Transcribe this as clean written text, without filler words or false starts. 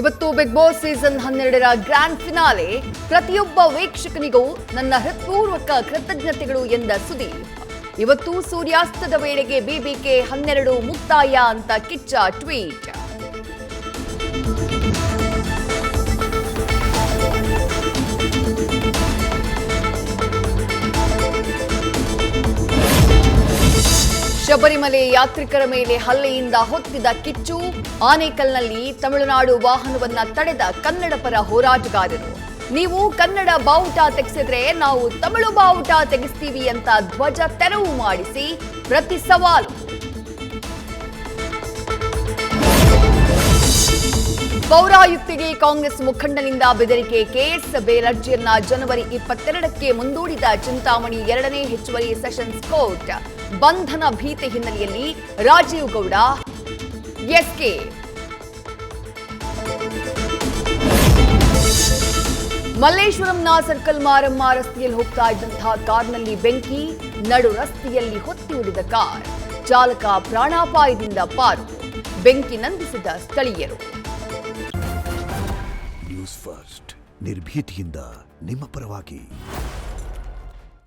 ಇವತ್ತು Bigg Boss season 12ರ grand finale. ಪ್ರತಿಯೊಬ್ಬ ವೀಕ್ಷಕನಿಗೂ ನನ್ನ ಹೃತ್ಪೂರ್ವಕ ಕೃತಜ್ಞತೆಗಳು ಎಂದ ಸುದೀಪ್. ಇವತ್ತು ಸೂರ್ಯಾಸ್ತದ ವೇಳೆಗೆ ಬಿಬಿಕೆ 12 ಮುಕ್ತಾಯ ಅಂತ ಕಿಚ್ಚ ಟ್ವೀಟ್. ಶಬರಿಮಲೆ ಯಾತ್ರಿಕರ ಮೇಲೆ ಹಲ್ಲೆಯಿಂದ ಹೊತ್ತಿದ ಕಿಚ್ಚು. ಆನೇಕಲ್ನಲ್ಲಿ ತಮಿಳುನಾಡು ವಾಹನವನ್ನ ತಡೆದ ಕನ್ನಡ ಪರ ಹೋರಾಟಗಾರರು. ನೀವು ಕನ್ನಡ ಬಾವುಟ ತೆಗೆಸಿದ್ರೆ ನಾವು ತಮಿಳು ಬಾವುಟ ತೆಗೆಸ್ತೀವಿ ಅಂತ ಧ್ವಜ ತೆರವು ಮಾಡಿಸಿ ಪ್ರತಿ ಸವಾಲು. ಪೌರಾಯುಕ್ತಿಗೆ ಕಾಂಗ್ರೆಸ್ ಮುಖಂಡನಿಂದ ಬೆದರಿಕೆ ಕೇಸ್. ಬೇಲರ್ಜಿಯನ್ನ ಜನವರಿ 22ಕ್ಕೆ ಮುಂದೂಡಿದ ಚಿಂತಾಮಣಿ 2ನೇ ಹೆಚ್ಚುವರಿ ಸೆಷನ್ಸ್ ಕೋರ್ಟ್. ಬಂಧನ ಭೀತಿ ಹಿನ್ನೆಲೆಯಲ್ಲಿ ರಾಜೀವ್ ಗೌಡ ಎಸ್ಕೆ. ಮಲ್ಲೇಶ್ವರಂನ ಸರ್ಕಲ್ ಮಾರಮ್ಮ ರಸ್ತೆಯಲ್ಲಿ ಹೋಗ್ತಾ ಇದ್ದಂತಹ ಕಾರ್ನಲ್ಲಿ ಬೆಂಕಿ. ನಡು ರಸ್ತೆಯಲ್ಲಿ ಹೊತ್ತಿ ಉಳಿದ ಕಾರ್. ಚಾಲಕ ಪ್ರಾಣಾಪಾಯದಿಂದ ಪಾರು. ಬೆಂಕಿ ನಂದಿಸಿದ ಸ್ಥಳೀಯರು. ನ್ಯೂಸ್ ಫಸ್ಟ್ ನಿರ್ಭೀತಿಯಿಂದ ನಿಮ್ಮ ಪರವಾಗಿ.